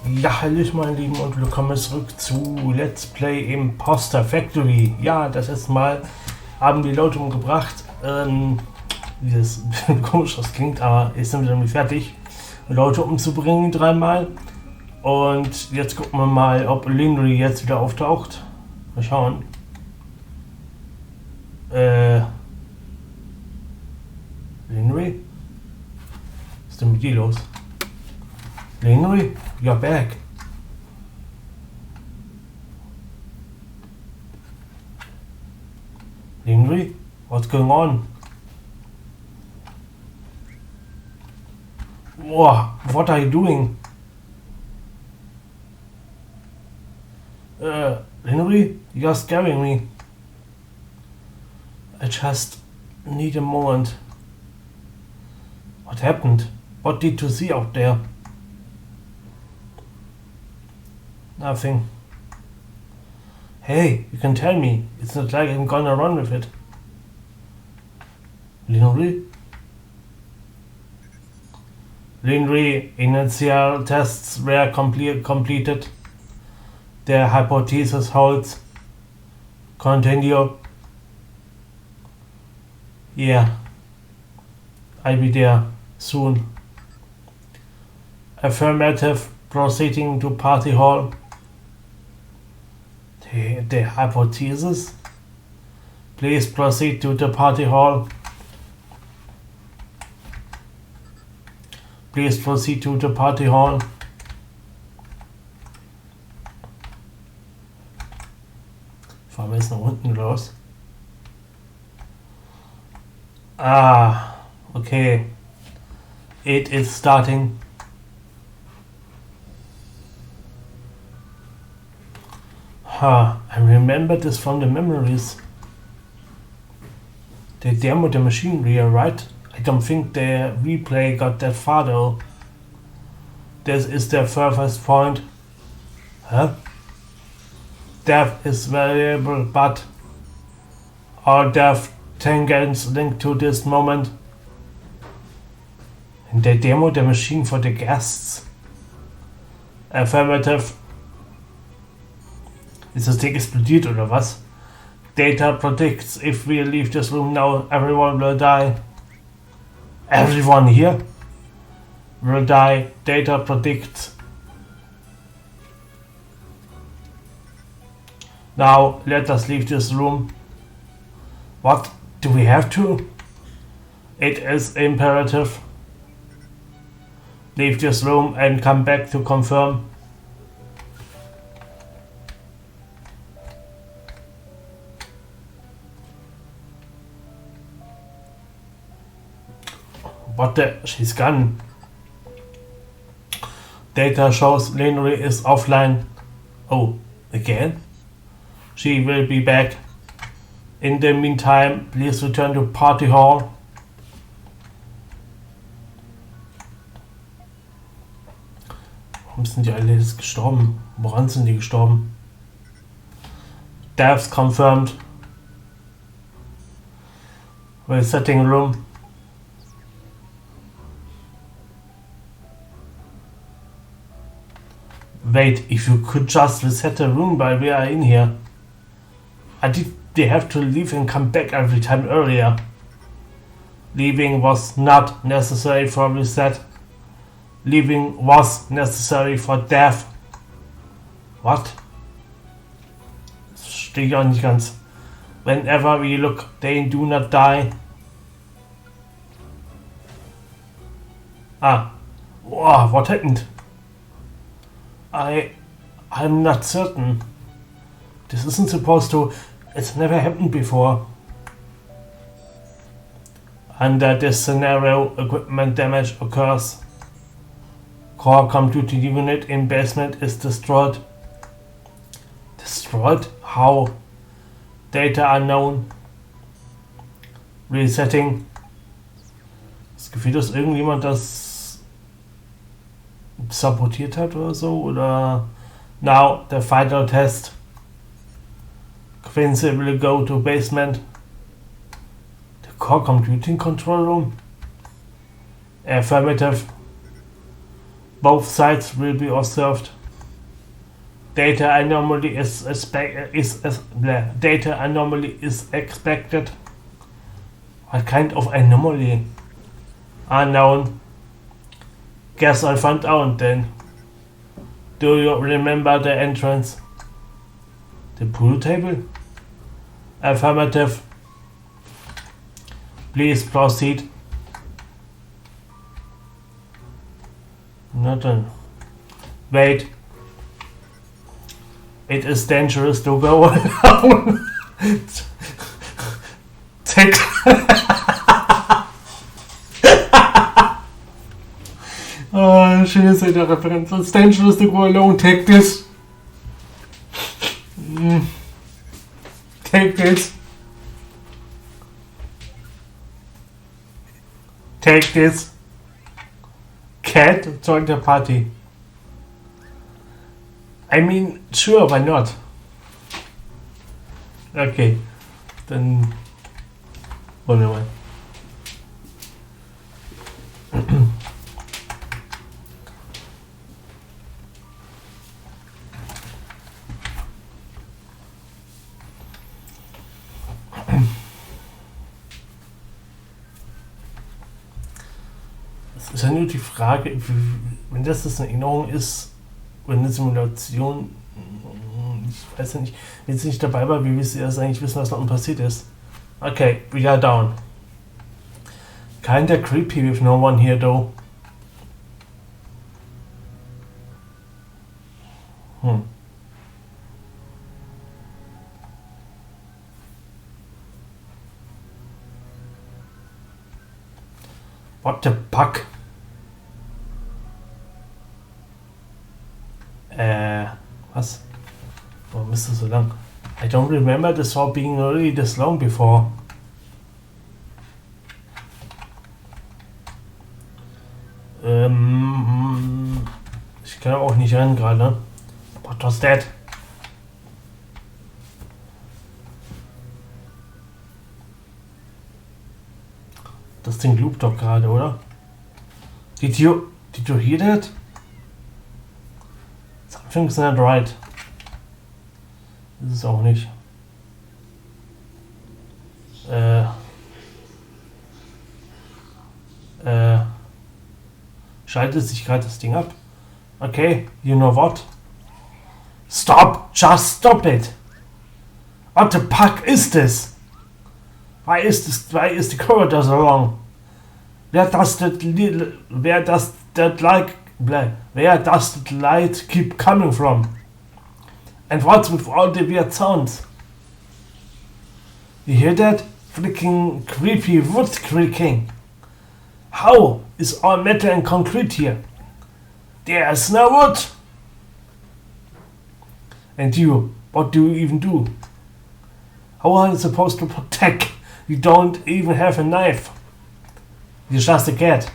Ja, hallo meine Lieben und willkommen zurück zu Let's Play Imposter Factory. Ja, das erste Mal haben die Leute umgebracht. Wie das komisch das klingt, aber jetzt sind wir damit fertig, Leute umzubringen dreimal. Und jetzt gucken wir mal, ob Lindley jetzt wieder auftaucht. Mal schauen. Lindley? Was ist denn mit dir los? Lindley? You're back. Lindley? What's going on? Whoa, what are you doing? Lindley? You're scaring me. I just need a moment. What happened? What did you see out there? Nothing. Hey, you can tell me. It's not like I'm gonna run with it. Lindley? Lindley, initial tests were completed. The hypothesis holds. Continue. Yeah. I'll be there soon. Affirmative. Proceeding to party hall. The hypothesis? Please proceed to the party hall. Please proceed to the party hall. Fahren wir jetzt nach unten los? Ah, okay. It is starting. I remember this from the memories. The demo, the machinery, right? I don't think the replay got that far though. This is the furthest point. Huh? Death is variable, but all death tangents linked to this moment. In the demo, the machine for the guests. Affirmative. Ist das Ding explodiert oder was? Data predicts if we leave this room now, everyone will die. Everyone here will die. Data predicts. Now let us leave this room. What? Do we have to? It is imperative. Leave this room and come back to confirm. What the? She's gone. Data shows Lindley is offline. Oh, again? She will be back. In the meantime, please return to party hall. Warum sind die alle jetzt gestorben? Woran sind die gestorben? Deaths confirmed. Resetting room. Wait, if you could just reset the room while we are in here. Did they have to leave and come back every time earlier? Leaving was not necessary for reset. Leaving was necessary for death. What? Das stehe ich auch nicht ganz. Whenever we look, they do not die. Wow, what happened? I'm not certain. This isn't supposed to. It's never happened before. Under this scenario, equipment damage occurs. Core computing unit in basement is destroyed. Destroyed? How? Data unknown. Resetting. Das Gefühl, dass irgendjemand das sabotiert hat oder so, oder now the final test. Quincy will go to basement. The core computing control room. Affirmative. Both sides will be observed. Data anomaly data anomaly is expected. What kind of anomaly? Unknown. Guess I found out then. Do you remember the entrance? The pool table? Affirmative. Please proceed. Nothing. Wait. It is dangerous to go alone. Take. Oh, schöne Referenz. It's dangerous to go alone. Take this. Take this. Take this. Cat, join the party. I mean, sure, why not? Okay, dann wollen wir mal. Es ist ja nur die Frage, wenn das eine Erinnerung ist, wenn eine Simulation, ich weiß ja nicht, wenn es nicht dabei war, wie willst du erst eigentlich wissen, was da unten passiert ist? Okay, we are down. Kinda creepy with no one here though. What the fuck? Was? Warum ist das so lang? I don't remember this war being really this long before. Ich kann auch nicht rennen gerade. What was that? Das Ding loopt doch gerade, oder? Did you hear that? Something's not right. Das ist es auch nicht. Schaltet sich gerade das Ding ab? Okay, you know what? Stop! Just stop it! What the fuck is this? Why is the corridor so long? Where does that light keep coming from? And what's with all the weird sounds? You hear that? Freaking creepy wood creaking. How is all metal and concrete here? There's no wood. And you, what do you even do? How are you supposed to protect? You don't even have a knife. You're just a cat.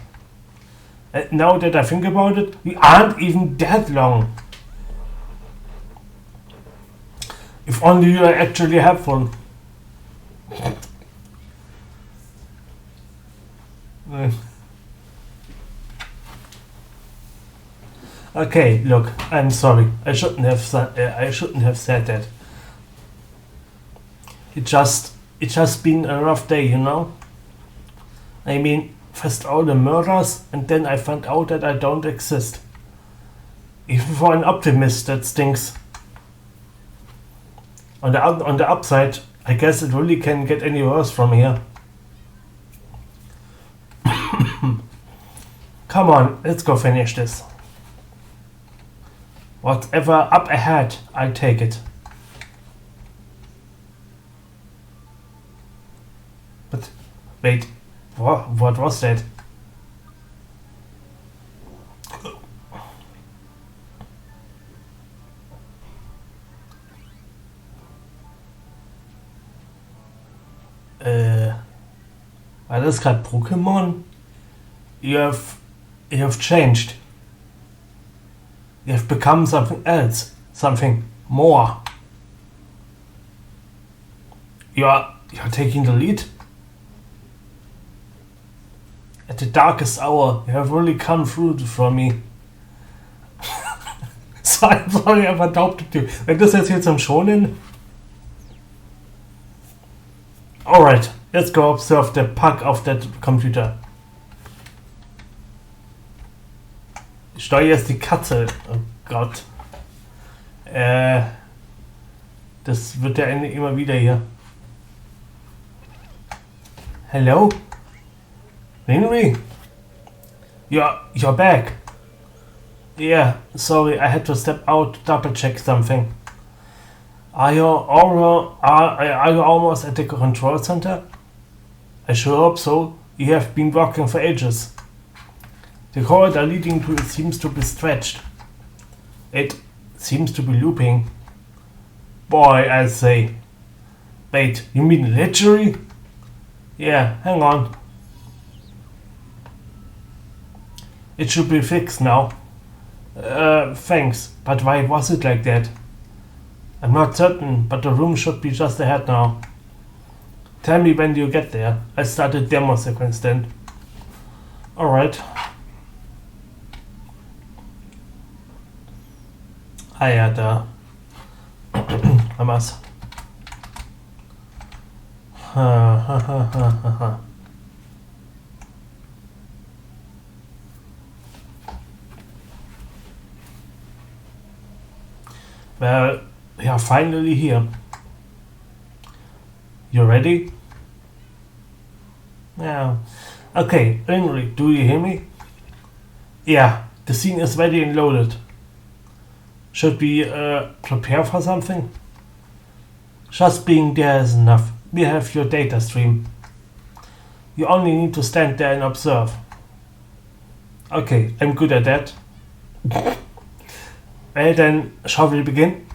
And now that I think about it, we aren't even that long. If only you are actually helpful. Okay, look, I'm sorry. I shouldn't have said that. It just been a rough day, you know. I mean, first all the murders, and then I found out that I don't exist. Even for an optimist, that stinks. On the upside, I guess it really can't get any worse from here. Come on, let's go finish this. Whatever up ahead, I'll take it. But wait, what was that? War das gerade Pokémon? You have changed. You have become something else, something more. You're taking the lead? At the darkest hour, you have really come through for me. sein. Sorry, er verdaubtet die. Wenn das jetzt hier zum Schonen. Alright, let's go observe the Pack auf der Computer. Ich steuere jetzt die Katze. Oh Gott. Das wird der Ende immer wieder hier. Hello? Henry? You're back. Yeah, sorry, I had to step out to double check something. Are you almost at the control center? I sure hope so. You have been walking for ages. The corridor leading to it seems to be stretched. It seems to be looping. Boy, I say. Wait, you mean literally? Yeah, hang on. It should be fixed now. Thanks, but why was it like that? I'm not certain, but the room should be just ahead now. Tell me when you get there. I start the demo sequence then. Alright. Ja, da. Haben wir's. Well, yeah, finally here. You ready? Yeah. Okay, Henry, do you hear me? Yeah, the scene is ready and loaded. Should we prepare for something? Just being there is enough. We have your data stream. You only need to stand there and observe. Okay, I'm good at that. Well, then shall we begin?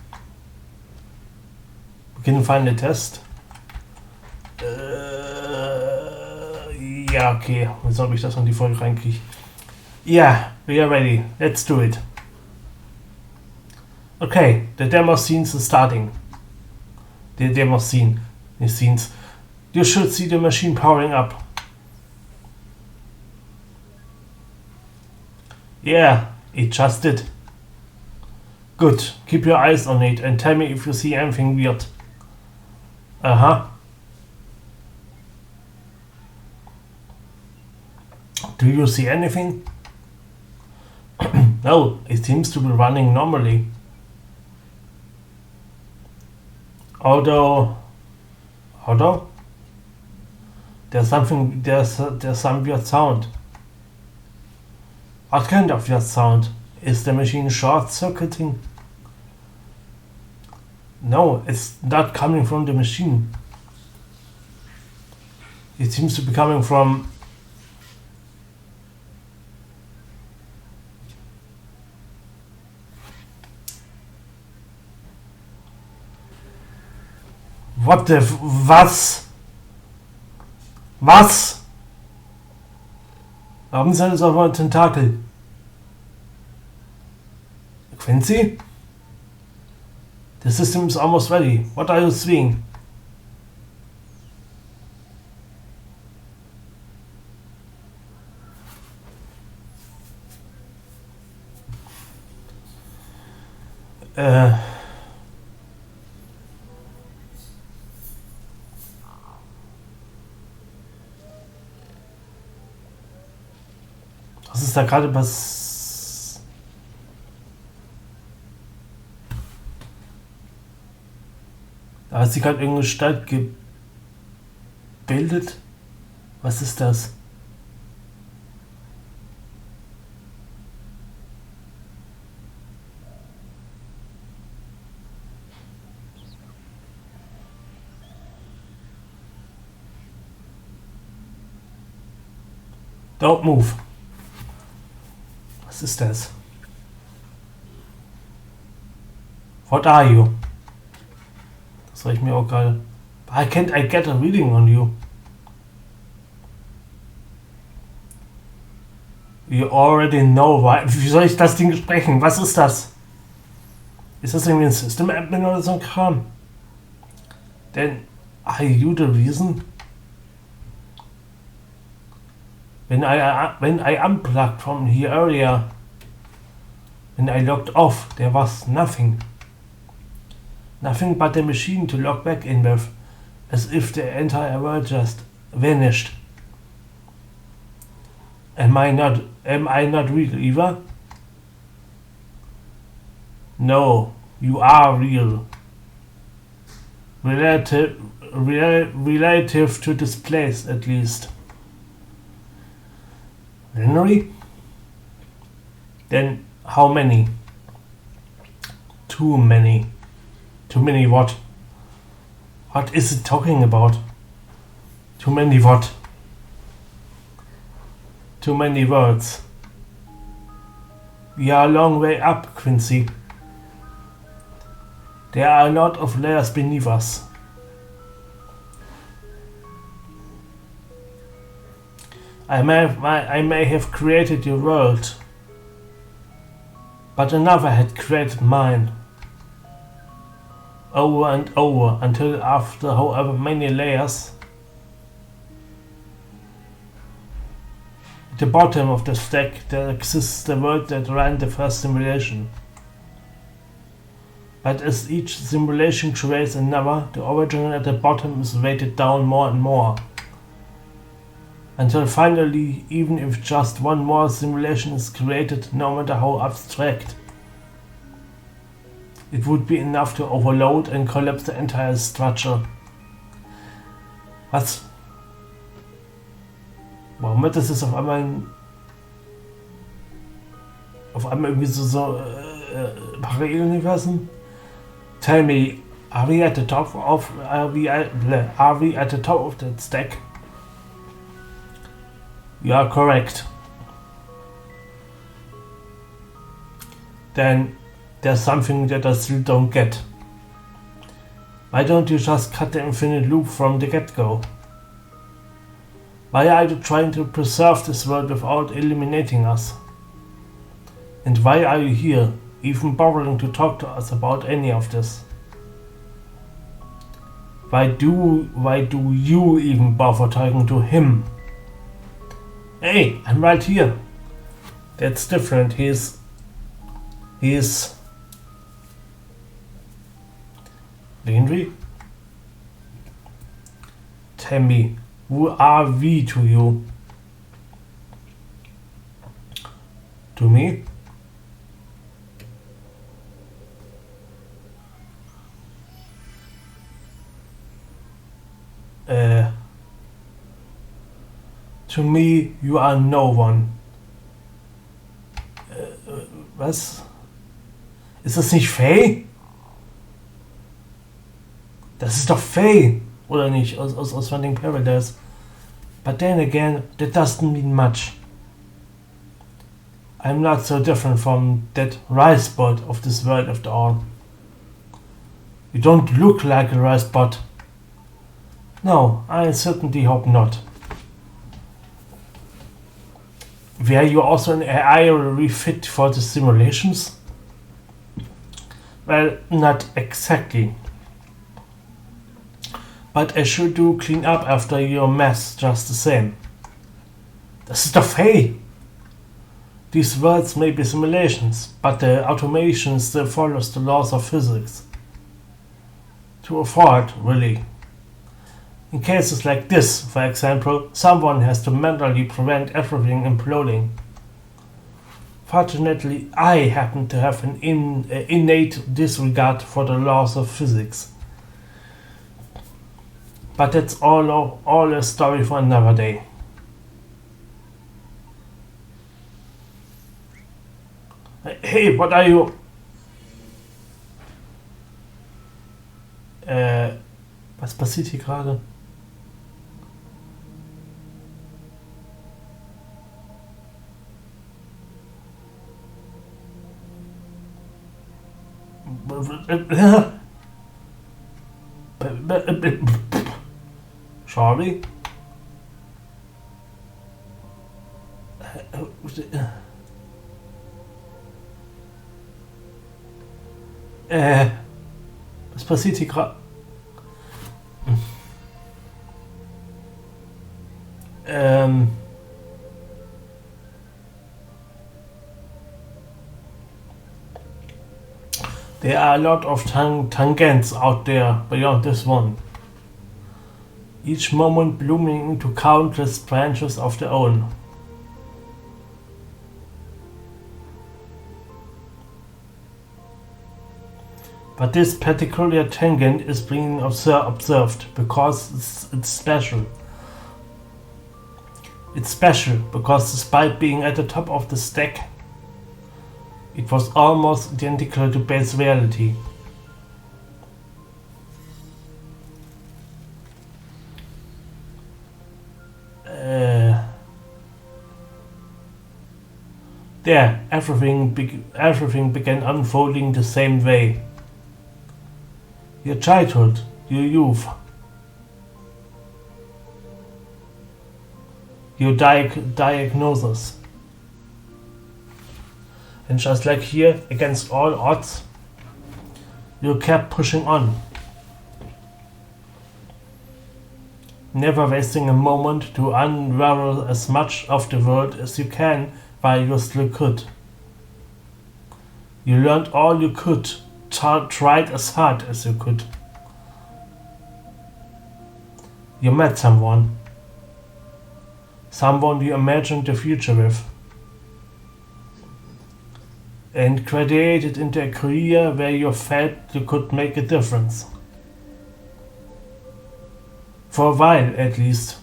Begin final test. Ja, okay. Jetzt ob ich das in die Folge reinkriege. Yeah, we are ready. Let's do it. Okay, the demo scenes is starting. The demo scene. The scenes. You should see the machine powering up. Yeah, it just did. Good. Keep your eyes on it and tell me if you see anything weird. Uh-huh. Do you see anything? No, it seems to be running normally. Although there's some weird sound. What kind of weird sound? Is the machine short-circuiting? No, it's not coming from the machine. It seems to be coming from... What the... Was? Was? Warum sind es auf ein Tentakel? Quincy? The system is almost ready. What are you seeing? Was ist da gerade was? Da hat sich gerade irgendeine Gestalt gebildet. Was ist das? Don't move. Was ist das? What are you? Das soll ich mir auch gerade... I get a reading on you. You already know, why. Wie soll ich das Ding sprechen? Was ist das? Ist das irgendwie ein System-Admin oder so ein Kram? Then, are you the reason? When I unplugged from here earlier, When I logged off, there was nothing. Nothing but the machine to log back in with, as if the entire world just vanished. Am I not real either? No, you are real. Relative to this place, at least. Henry? Then how many? Too many. Too many what? What is it talking about? Too many what? Too many words. We are a long way up, Quincy. There are a lot of layers beneath us. I may have created your world, but another had created mine. Over and over, until after however many layers, at the bottom of the stack there exists the world that ran the first simulation. But as each simulation creates another, the original at the bottom is weighted down more and more. Until finally, even if just one more simulation is created, no matter how abstract, it would be enough to overload and collapse the entire structure. Was? Warum wird das jetzt auf einmal irgendwie so Paralleluniversen? Tell me, are we at the top of that stack? You are correct. Then there's something that I still don't get. Why don't you just cut the infinite loop from the get-go? Why are you trying to preserve this world without eliminating us? And why are you here, even bothering to talk to us about any of this? Why do you even bother talking to him? Hey, I'm right here. That's different. He's Henry? Tell me, who are we to you? To me? To me, you are no one. Was? Ist das nicht Faye? Das ist doch Faye, oder nicht? Aus Finding Paradise. But then again, that doesn't mean much. I'm not so different from that rice bot of this world after all. You don't look like a rice bot. No, I certainly hope not. Were you also an AI refit for the simulations? Well, not exactly. But I sure do clean up after your mess just the same. Das ist doch Faye! These worlds may be simulations, but the automation still follows the laws of physics. To avoid, really. In cases like this, for example, someone has to manually prevent everything imploding. Fortunately, I happen to have an innate disregard for the laws of physics. But that's all a story for another day. Hey, what are you? Was passiert hier gerade? Charlie? Was passiert hier gerade? There are a lot of tangents out there beyond this one, each moment blooming into countless branches of their own. But this particular tangent is being observed because it's special. It's special because despite being at the top of the stack, it was almost identical to base reality. There, everything began unfolding the same way. Your childhood, your youth, your diagnosis. And just like here, against all odds, you kept pushing on. Never wasting a moment to unravel as much of the world as you can while you still could. You learned all you could, tried as hard as you could. You met someone you imagined the future with, and graduated into a career where you felt you could make a difference. For a while, at least.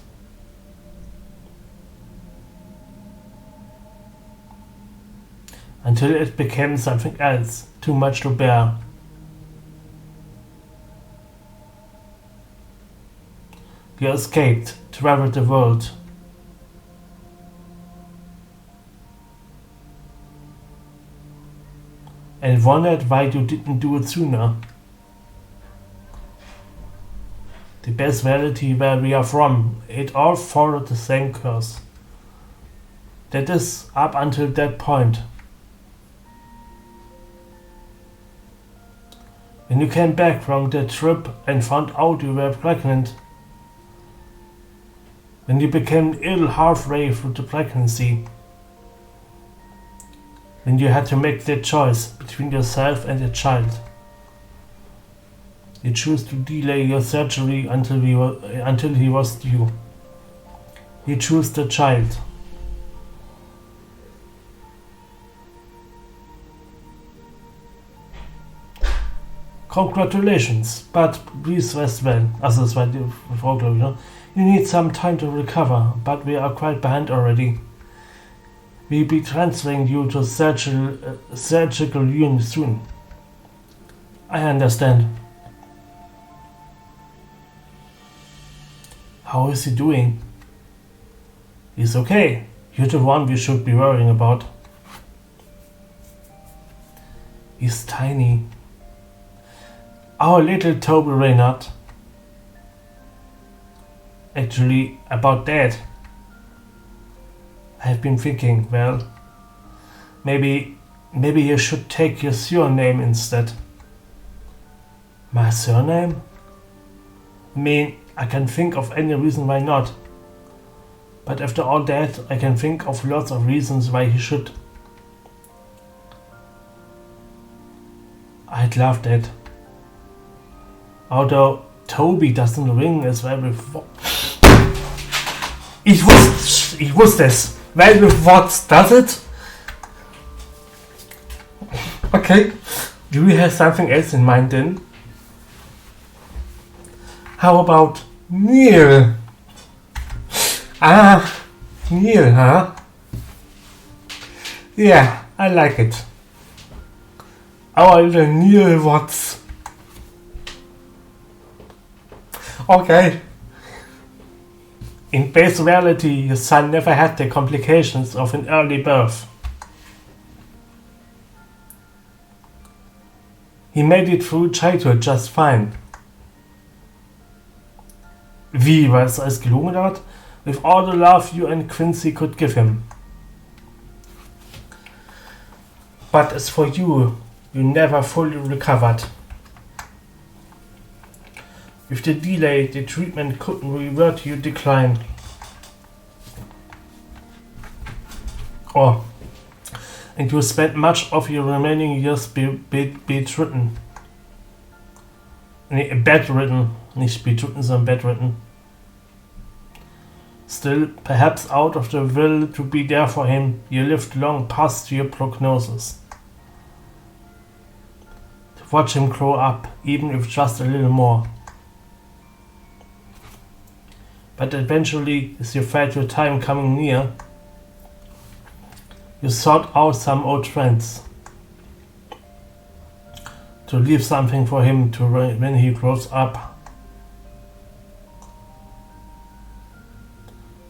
Until it became something else, too much to bear. You escaped, traveled the world. And wondered why you didn't do it sooner. The best reality where we are from, it all followed the same course. That is, up until that point. When you came back from that trip and found out you were pregnant. When you became ill halfway through the pregnancy. When you had to make that choice between yourself and a child. You chose to delay your surgery until he was due. You chose the child. Congratulations, but please rest well. Also, das war die Frau, glaube ich, ne? You need some time to recover, but we are quite behind already. We'll be transferring you to surgical unit soon. I understand. How is he doing? He's okay. You're the one we should be worrying about. He's tiny. Our little Toby Reynard. Actually, about that. I've been thinking, well, maybe you should take your surname instead. My surname? I mean, I can think of any reason why not. But after all that, I can think of lots of reasons why he should. I'd love that. Although Toby doesn't ring as well with... Ich wusste es. Well with what, does it? Okay. Do you have something else in mind then? How about Neil? Ah, Neil, huh? Yeah, I like it. Our little Neil Watts. Okay. In base reality, his son never had the complications of an early birth. He made it through childhood just fine. Wie, war es alles gelungen dort? With all the love you and Quincy could give him. But as for you, you never fully recovered. With the delay, the treatment couldn't revert your decline. and you spend much of your remaining years bedridden. Bedridden, nicht bedridden, sondern bedridden. Still, perhaps out of the will to be there for him, you lived long past your prognosis. To watch him grow up, even if just a little more. But eventually, as you felt your time coming near, you sought out some old friends. To leave something for him to when he grows up.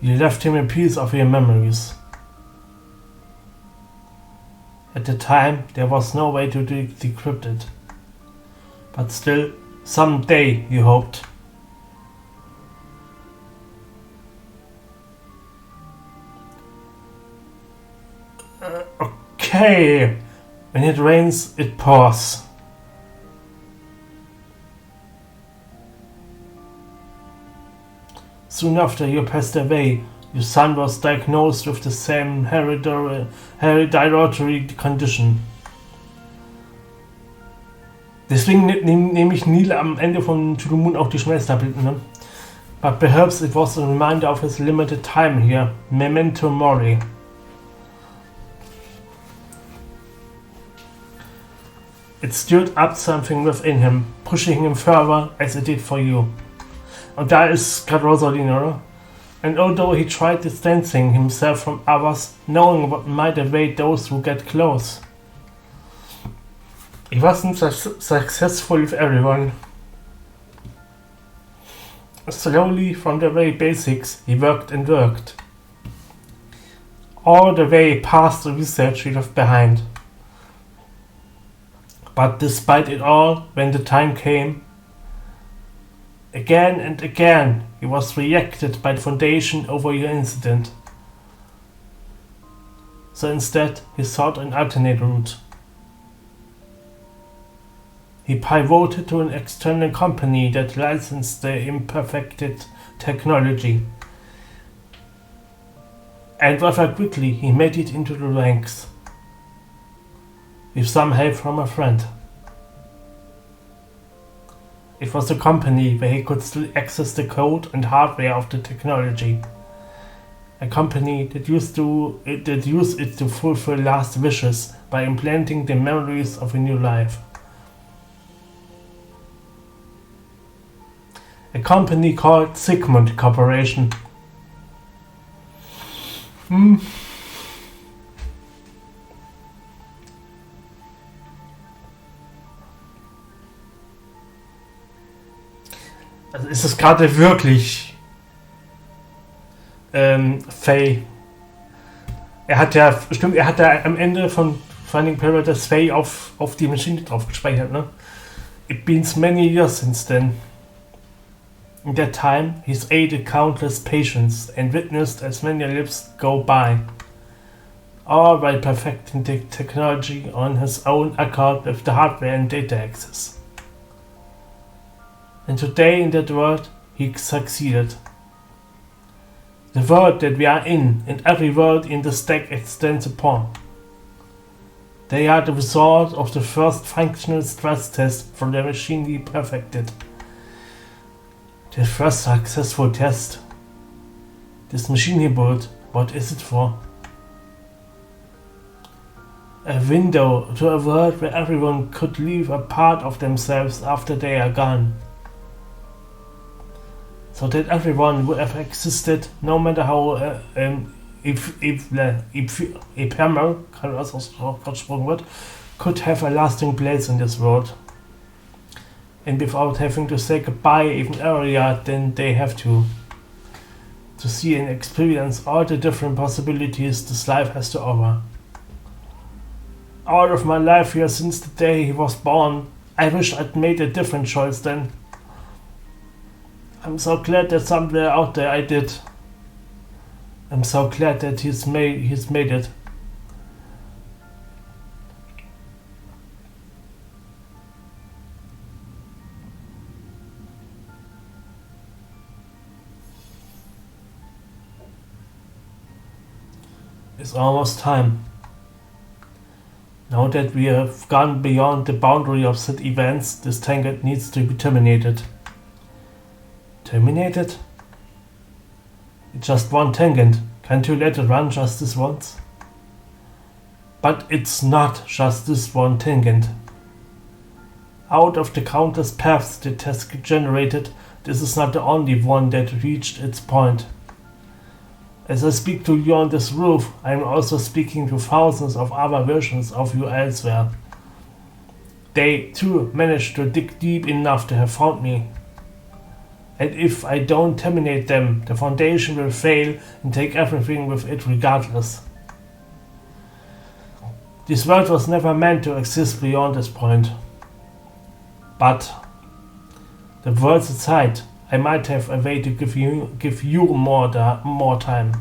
You left him a piece of your memories. At the time, there was no way to decrypt it. But still, someday, you hoped. Okay. When it rains, it pours. Soon after you passed away, your son was diagnosed with the same hereditary condition. Deswegen nehme ich Neil am Ende von To the Moon auch die Schmelztabletten, ne? But perhaps it was a reminder of his limited time here. Memento mori. It stirred up something within him, pushing him further as it did for you. Und da ist gerade Rosalene, oder? And although he tried distancing himself from others, knowing what might await those who get close. He wasn't successful with everyone. Slowly, from the very basics, he worked and worked. All the way past the research he left behind. But despite it all, when the time came, again and again, he was rejected by the Foundation over your incident. So instead, he sought an alternate route. He pivoted to an external company that licensed the imperfected technology. And rather quickly, he made it into the ranks. With some help from a friend. It was a company where he could still access the code and hardware of the technology. A company that used it to fulfill last wishes by implanting the memories of a new life. A company called Sigmund Corporation. Also ist es gerade wirklich Faye. Er hat ja am Ende von Finding Paradise Faye auf die Maschine drauf gespeichert, ne? It been many years since then. In that time, he's aided countless patients and witnessed as many lives go by, all while perfecting the technology on his own accord with the hardware and data access. And today in that world, he succeeded. The world that we are in, and every world in the stack extends upon. They are the result of the first functional stress test from the machine he perfected. The first successful test. This machine he built, what is it for? A window to a world where everyone could leave a part of themselves after they are gone. So that everyone who ever existed, no matter how ephemeral, could have a lasting place in this world. And without having to say goodbye even earlier than they have to see and experience all the different possibilities this life has to offer. All of my life here since the day he was born, I wish I'd made a different choice then. I'm so glad that somewhere out there I did. I'm so glad that he's made it. It's almost time. Now that we have gone beyond the boundary of set events, this tangent needs to be terminated. Terminated? It's just one tangent. Can't you let it run just this once? But it's not just this one tangent. Out of the countless paths the task generated, this is not the only one that reached its point. As I speak to you on this roof, I am also speaking to thousands of other versions of you elsewhere. They, too, managed to dig deep enough to have found me. And if I don't terminate them, the Foundation will fail and take everything with it regardless. This world was never meant to exist beyond this point. But the world's aside, I might have a way to give you more time.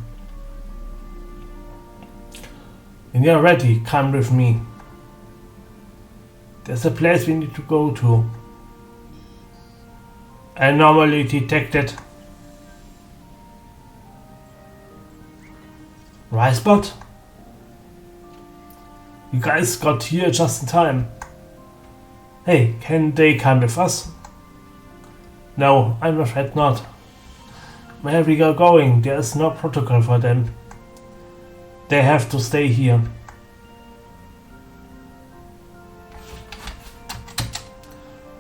When you're ready, come with me. There's a place we need to go to. Anomaly detected. Right spot? You guys got here just in time. Hey, can they come with us? No, I'm afraid not. Where we are going, there is no protocol for them. They have to stay here.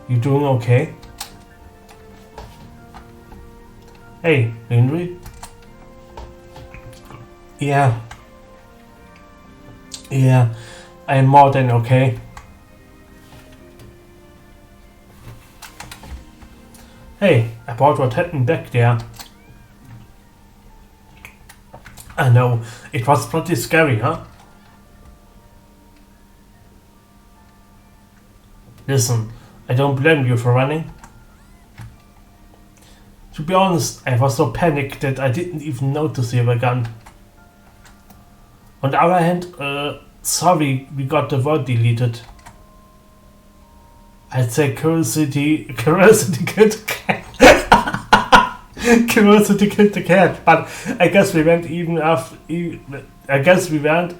You doing okay? Hey, Henry? Yeah, I'm more than okay. Hey, about what happened back there. I know, it was pretty scary, huh? Listen, I don't blame you for running. To be honest, I was so panicked that I didn't even notice you were gone. On the other hand, sorry we got the word deleted. I'd say curiosity killed the cat. Curiosity killed the cat, but I guess we weren't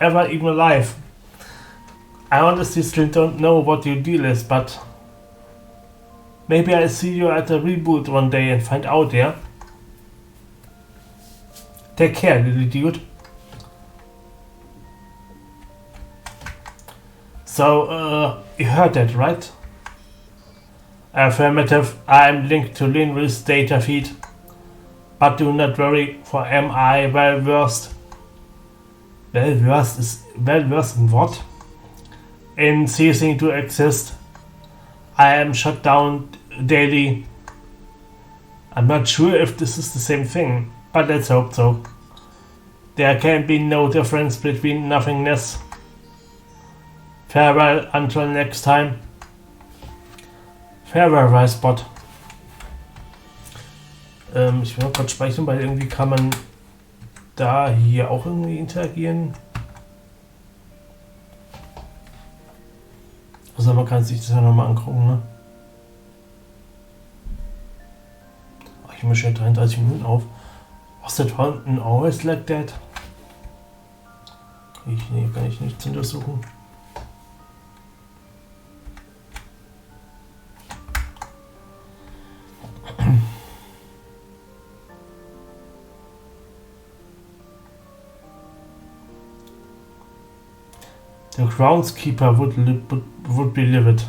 ever even alive. I honestly still don't know what your deal is, but maybe I'll see you at the reboot one day and find out, yeah? Take care, little dude. So, you heard that, right? Affirmative, I'm linked to Linry's data feed. But do not worry, for am I well versed. Well versed in what? In ceasing to exist. I am shut down daily. I'm not sure if this is the same thing, but let's hope so. There can be no difference between nothingness. Farewell until next time. Farewell, Rice-Bot. Ich will noch gerade speichern, weil irgendwie kann man da hier auch irgendwie interagieren. Also man kann sich das ja nochmal angucken, ne? Oh, ich mische 33 Minuten auf. Was that haunting always like that? Kann ich nichts untersuchen. The groundskeeper would be livid.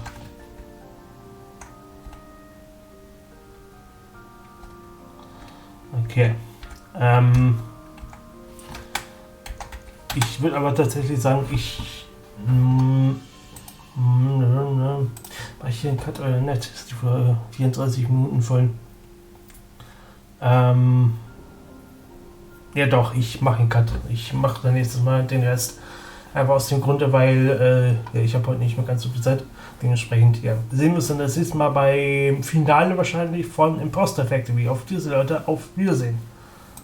Okay. Ich würde aber tatsächlich sagen, war ich hier ein Cut oder nicht? Ist die Folge 34 Minuten voll. Ja doch, ich mache einen Cut. Ich mache dann nächstes Mal den Rest. Aber aus dem Grunde, weil ich habe heute nicht mehr ganz so viel Zeit. Dementsprechend, ja. Sehen wir uns dann das nächste Mal beim Finale wahrscheinlich von Imposter Factory. Auf diese Leute, auf Wiedersehen.